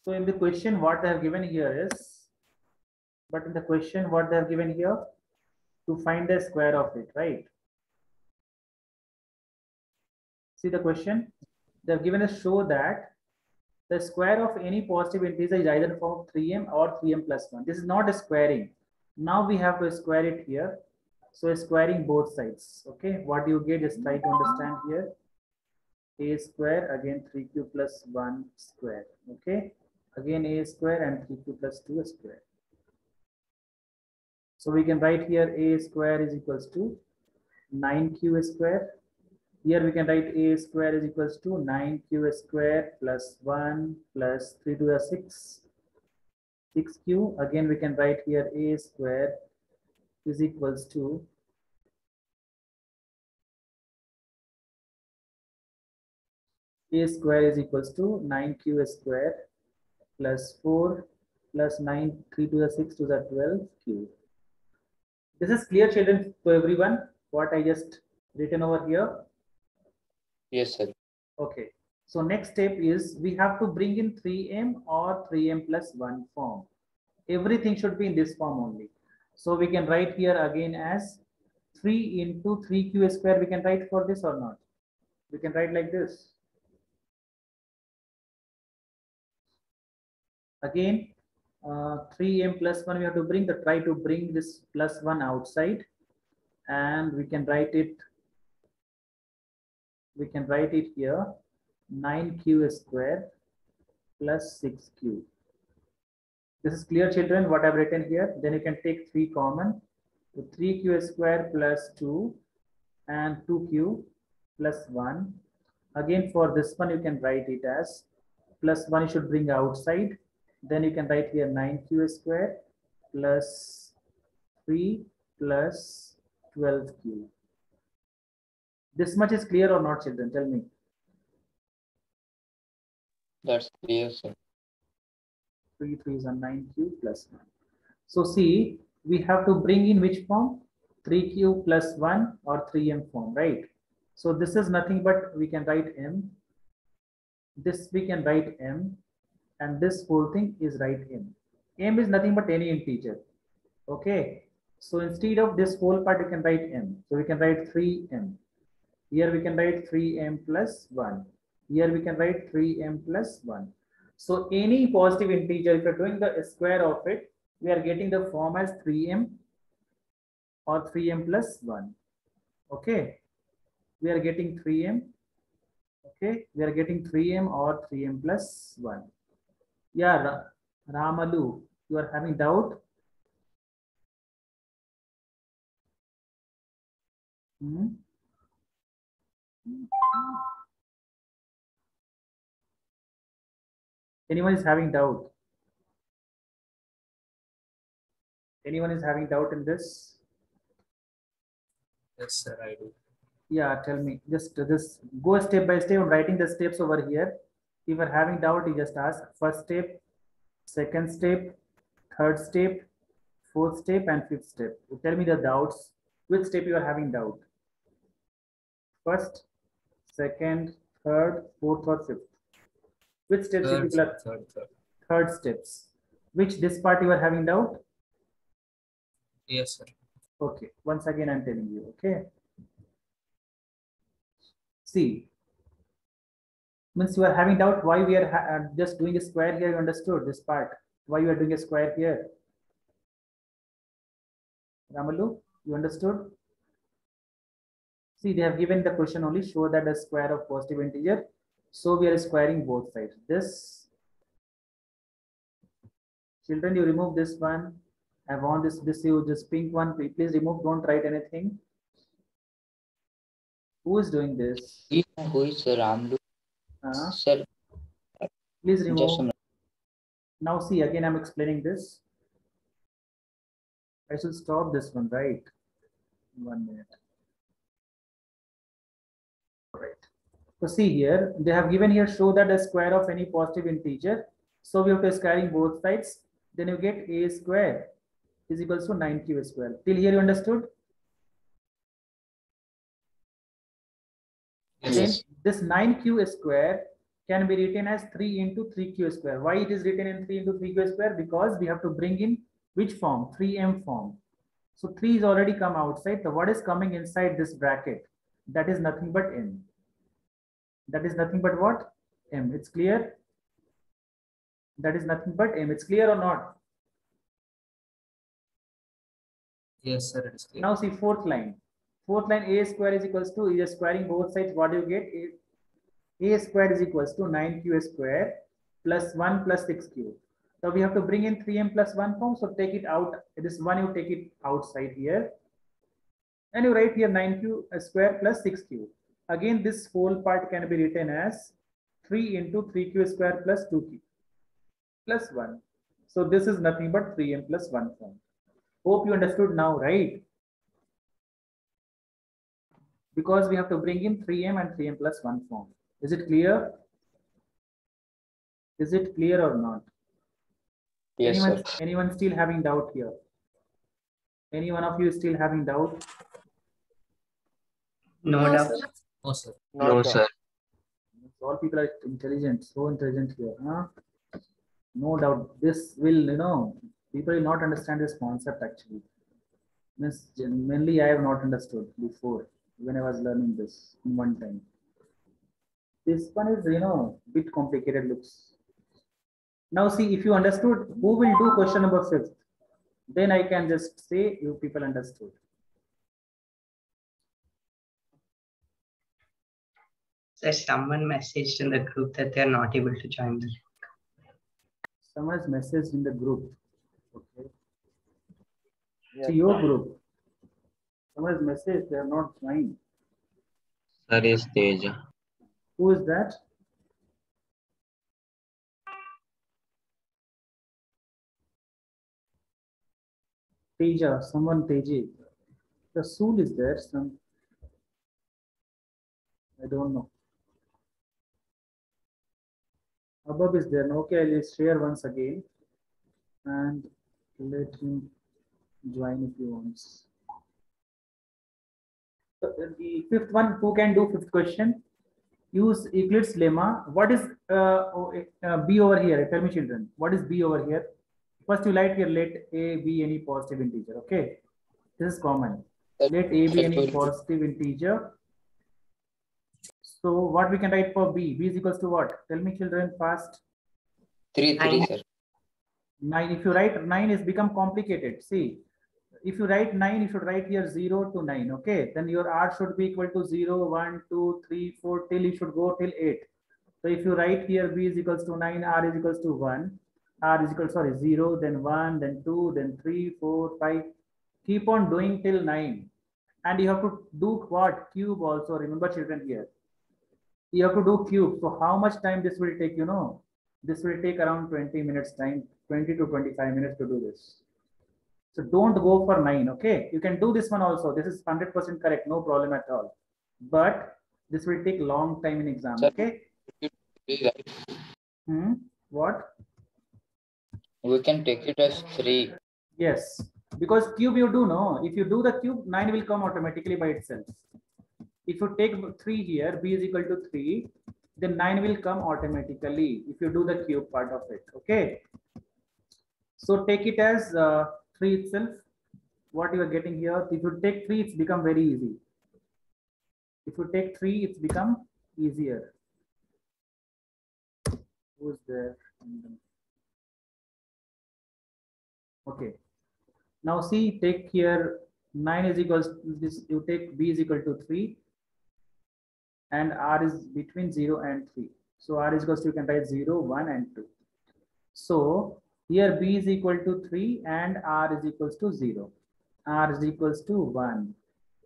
So in the question, what they have given here is, but in the question, what they have given here, to find the square of it, right? See the question, they have given us show that the square of any positive integer is either form of 3m or 3m plus 1. This is not a squaring. Now we have to square it here. So squaring both sides. Okay, what do you get? Just try to understand here. A square, again 3q plus 1 square. Okay, again a square and 3q plus 2 square. So we can write here a square is equals to 9q square. Here we can write a square is equals to 9q square plus 1 plus 3 to the 6. 6q. Again we can write here a square is equals to a square is equals to 9q square plus 4 plus 9, 3 to the 6 to the 12q. This is clear, children, to everyone, what I just written over here? Yes, sir. Okay. So next step is we have to bring in 3m or 3m plus 1 form. Everything should be in this form only. So we can write here again as 3 into 3q square. We can write for this or not? We can write like this. Again, 3m plus 1 we have to try to bring this plus 1 outside, and we can write it here 9q square plus 6q. This is clear, children, what I've written here. Then you can take 3 common. So 3q square plus 2 and 2q plus 1. Again, for this one you can write it as plus 1 you should bring outside. Then you can write here 9q square plus 3 plus 12q. This much is clear or not, children? Tell me. That's clear, sir. 3 3 is a 9q plus 1. So see, we have to bring in which form? 3q plus 1 or 3m form, right? So this is nothing but we can write m. This we can write m, and this whole thing is write m. M is nothing but any integer. Okay. So instead of this whole part, you can write m. So we can write 3m. Here we can write 3m plus 1. Here we can write 3m plus 1. So any positive integer, if you're doing the square of it, we are getting the form as 3m or 3m plus 1. Okay. We are getting 3m. Okay. We are getting 3m or 3m plus 1. Yeah, Ramalu, you are having doubt? Anyone is having doubt? Anyone is having doubt in this? Yes, sir, I do. Yeah, tell me. Just go step by step. I'm writing the steps over here. If you're having doubt, you just ask first step, second step, third step, fourth step, and fifth step. You tell me the doubts. Which step you are having doubt? First, second, third, fourth, or fifth? Which steps you people are? Third steps. Which this part you are having doubt? Yes, sir. Okay. Once again, I'm telling you. Okay. See, means you are having doubt why we are just doing a square here. You understood this part? Why you are doing a square here? Ramalu, you understood? See, they have given the question only show that the square of positive integer. So we are squaring both sides. This, children, you remove this one. I want this pink one. Please remove. Don't write anything. Who is doing this? Who is Ramlu? Sir. Please remove. Now see, again I'm explaining this. I should stop this one, right? 1 minute. All right. So see here, they have given here show that the square of any positive integer. So we have to squaring both sides. Then you get a square is equals to 9q square. Till here you understood? Yes. Then this 9q square can be written as 3 into 3q square. Why it is written in 3 into 3q square? Because we have to bring in which form? 3m form. So 3 is already come outside. So what is coming inside this bracket? That is nothing but m. That is nothing but what? M. It's clear? That is nothing but m. It's clear or not? Yes, sir. It is clear. Now see fourth line. Fourth line, a square is equals to, you are squaring both sides. What do you get? A square is equals to 9q square plus 1 plus 6q. So we have to bring in 3m plus 1 form. So take it out. This one you take it outside here. And you write here 9q square plus 6q. Again, this whole part can be written as 3 into 3q square plus 2q plus 1. So this is nothing but 3m plus 1 form. Hope you understood now, right? Because we have to bring in 3m and 3m plus 1 form. Is it clear? Is it clear or not? Yes, sir. Anyone still having doubt here? Any one of you still having doubt? No doubt. No, sir. No, sir. All people are intelligent, so intelligent here. Huh? No doubt. This will, people will not understand this concept actually. Mainly I have not understood before when I was learning this in one time. This one is, bit complicated looks. Now see, if you understood, who will do question number 5th? Then I can just say you people understood. So someone messaged in the group that they are not able to join the link. Someone has messaged in the group. Okay. Yes, To your group. Someone has messaged, they are not joined. Sir is Teja. Who is that? Teja, someone Teji. The soul is there, I don't know. Above is there. Okay, I'll just share once again and let him join if he wants. So the 5th one, who can do 5th question? Use Euclid's lemma. What is b over here? Tell me, children. What is b over here? First, you write here, let a be any positive integer. Okay, this is common. Let a be any positive integer. So what we can write for b? B is equals to what? Tell me, children, fast. 3, sir. 9. If you write 9, is become complicated. See, if you write 9, you should write here 0 to 9. Okay, then your r should be equal to 0, 1, 2, 3, 4 till you should go till 8. So if you write here b is equals to 9, r is equals to 1, r is equal, 0, then 1, then 2, then 3, 4, 5. Keep on doing till 9. And you have to do what? Cube also. Remember, children, here. You have to do cube. So how much time this will take, This will take around 20 minutes time, 20 to 25 minutes to do this. So don't go for 9, okay? You can do this one also. This is 100% correct, no problem at all. But this will take long time in exam, okay? What? We can take it as 3. Yes, because cube you do know. If you do the cube, 9 will come automatically by itself. If you take 3 here, b is equal to 3, then 9 will come automatically if you do the cube part of it, okay? So take it as 3 itself. What you are getting here, if you take 3, it's become very easy. If you take 3, it's become easier. Who's there? Okay. Now see, take here 9 is equals to this. You take b is equal to 3, and r is between 0 and 3. So r is equals to, you can write 0, 1, and 2. So here b is equal to 3 and r is equals to 0. R is equals to 1.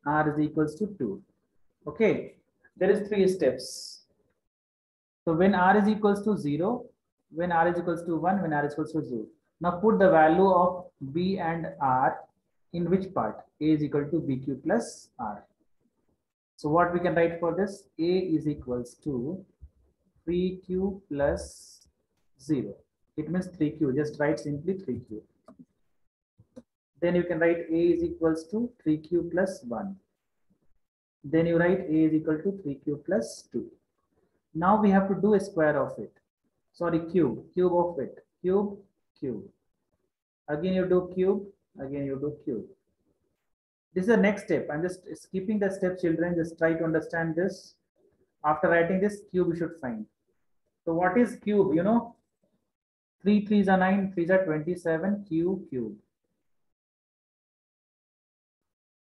R is equals to 2. Okay. There is 3 steps. So when r is equals to 0, when r is equals to 1, when r is equals to 0. Now put the value of b and r in which part? A is equal to bq plus r. So what we can write for this? A is equals to 3q plus 0. It means 3q. Just write simply 3q. Then you can write a is equals to 3q plus 1. Then you write a is equal to 3q plus 2. Now we have to do a square of it. Sorry, cube of it. Cube. Again you do cube, again you do cube. This is the next step. I'm just skipping the steps, children. Just try to understand this. After writing this, cube you should find. So what is cube? You know, 3 3s are 9, 3s are 27, cube.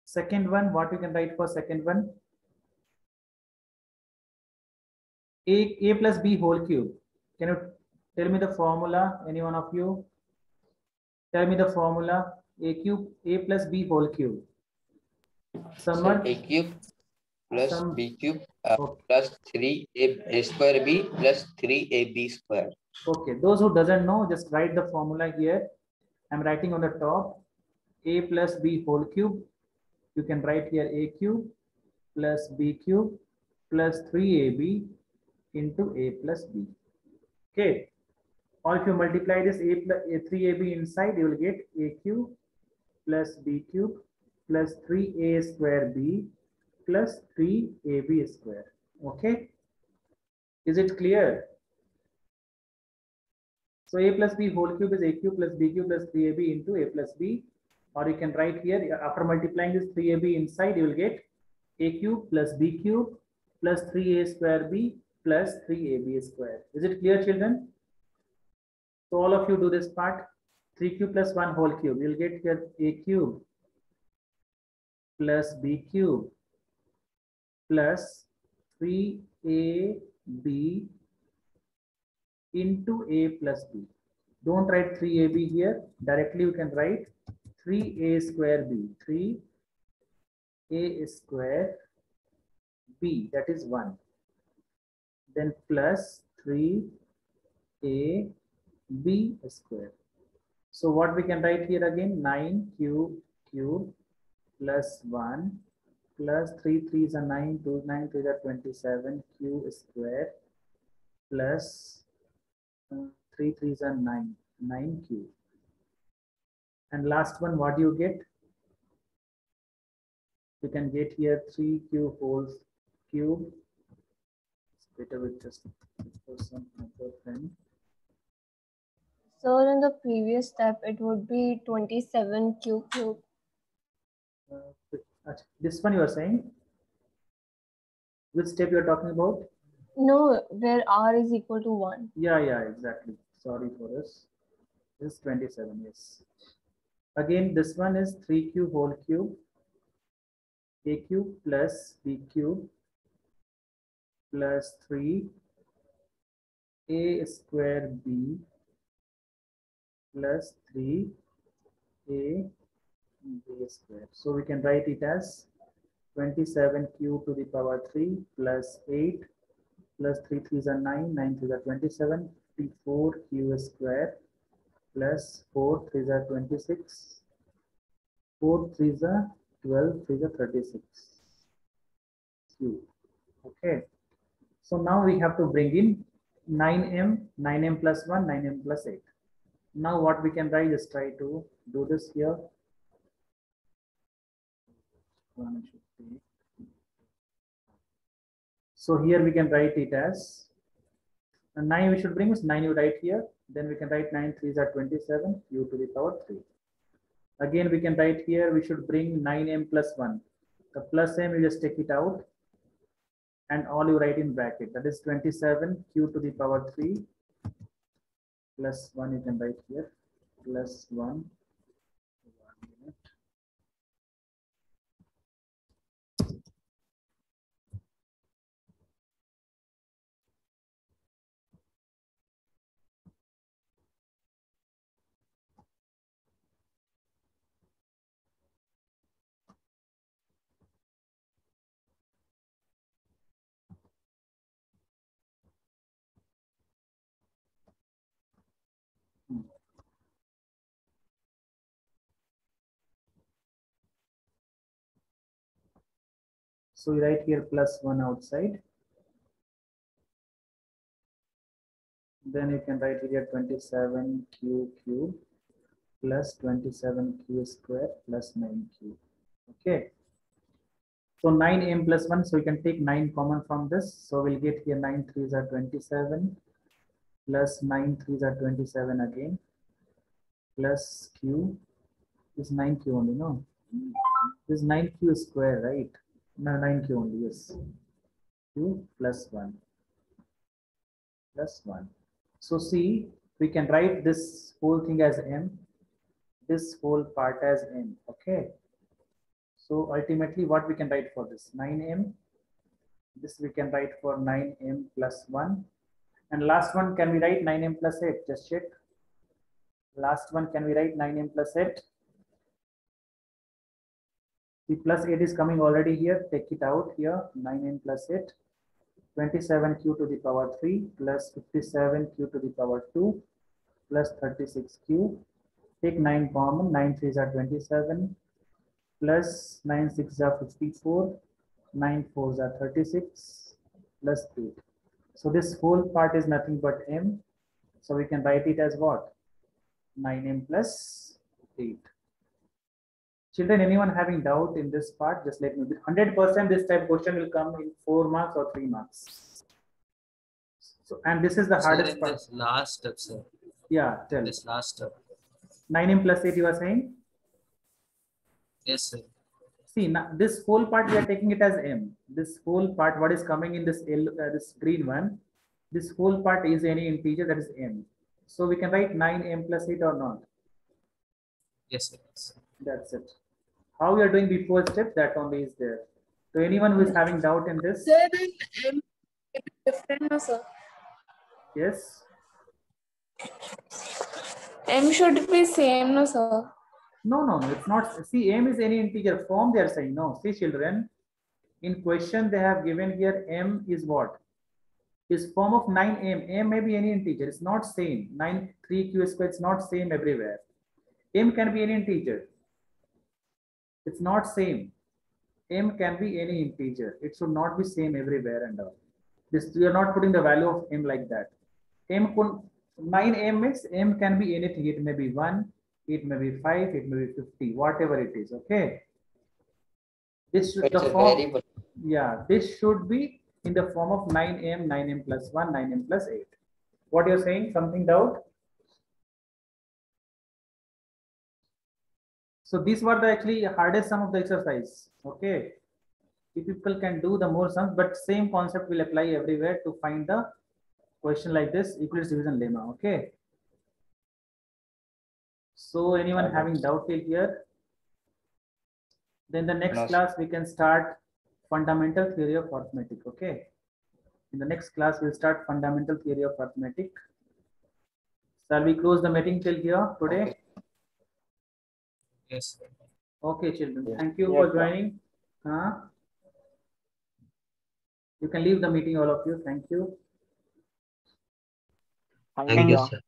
Second one, what you can write for second one? A plus B whole cube. Can you tell me the formula? Any one of you? Tell me the formula. A plus B whole cube. Sir, Someone? a cube plus Some- b cube Okay. plus 3a square b plus 3ab square. Okay, those who doesn't know, just write the formula here. I'm writing on the top. A plus B whole cube. You can write here A cube plus B cube plus 3AB into A plus B. Okay. Or if you multiply this A plus 3AB inside, you will get A cube plus B cube plus 3A square B plus 3AB square. Okay. Is it clear? So A plus B whole cube is A cube plus B cube plus 3AB into A plus B. Or you can write here, after multiplying this 3AB inside, you will get A cube plus B cube plus 3A square B plus 3AB square. Is it clear, children? So all of you do this part. 3 cube plus 1 whole cube. You'll get here A cube plus B cube plus 3AB into A plus B. Don't write 3AB here. Directly you can write 3A square B. 3A square B, that is 1. Then plus 3AB square. So what we can write here again? 9 cube plus 1 plus 3 3s are 9, 2 9 3s are 27 q square plus 3 3s are 9 cube. And last one, what do you get? You can get here 3q whole cube. It's better with just for some other pen. So in the previous step, it would be 27 cube. This one you are saying? Which step you are talking about? No, where r is equal to 1. Yeah, exactly. Sorry for this. This is 27, yes. Again, this one is 3q whole cube, A cube plus B cube plus 3A square B plus 3A B square. So we can write it as 27q to the power 3 plus 8 plus 3 3s are 9, 9 3s are 27, 54q square plus 4 3s are 26, 4 3s are 12, 3s are 36 q. Okay. So now we have to bring in 9m plus 1, 9m plus 8. Now what we can write, just try to do this here. So here we can write it as 9 we should bring is 9 you write here. Then we can write 9 3s are 27 u to the power 3. Again we can write here we should bring 9m plus 1. The plus m you just take it out and all you write in bracket, that is 27 q to the power 3 plus 1 you can write here plus 1. 1 minute. So you write here plus 1 outside. Then you can write here 27q cube plus 27q square plus 9q. Okay. So 9m plus 1, so we can take 9 common from this. So we'll get here 9 3s are 27 plus 9 3s are 27 again plus q is 9q only, no? This 9q square, right? No, 9q only, yes. Q plus 1 plus 1. So see, we can write this whole thing as m, this whole part as m, okay? So ultimately what we can write for this? 9m, this we can write for 9m plus 1. And last one, can we write 9m plus 8? Just check. Last one, can we write 9m plus 8? The plus 8 is coming already here. Take it out here. 9m plus 8. 27q to the power 3 plus 57q to the power 2 plus 36q. Take 9 common. 9 3s are 27 plus 9 6s are 54. 9 4s are 36 plus 8. So this whole part is nothing but m. So we can write it as what? 9m plus 8. Children, anyone having doubt in this part, just let me know. 100% this type question will come in 4 marks or 3 marks. So, and this is the Sir, hardest in part. this last step, sir. Yeah, tell. This last step. 9m plus 8 you are saying? Yes, sir. See, now this whole part we are taking it as m. This whole part, what is coming in this this green one, this whole part is any integer, that is m. So we can write 9m plus 8 or not. Yes, sir. Yes. That's it. How we are doing before step, that only is there. So anyone who is having doubt in this? Sir, M is different, no, sir. Yes. M should be same, no, sir. No, it's not. See, m is any integer form they are saying. No, see children, in question they have given here m is what? Is form of 9m. M may be any integer. It's not same. 9 3q square. It's not same everywhere. M can be any integer. It's not same. M can be any integer. It should not be same everywhere and all. This you are not putting the value of m like that. M 9m means m can be anything. It may be 1, it may be 5, it may be 50, whatever it is. Okay. This should It's the a form. variable. Yeah, this should be in the form of 9m, 9m plus 1, 9m plus 8. What you're saying? Something doubt? So these were the actually hardest sum of the exercise. Okay. If people can do the more sums, but same concept will apply everywhere to find the question like this, Euclid's division lemma. Okay. So anyone having doubt till here? Then the next No, sir. class we can start fundamental theory of arithmetic. Okay. In the next class we'll start fundamental theory of arithmetic. Shall we close the meeting till here today? Okay. Yes, sir. Okay, children. Yes. Thank you Yes, for sir. joining. You can leave the meeting, all of you. Thank you. Thank you, sir.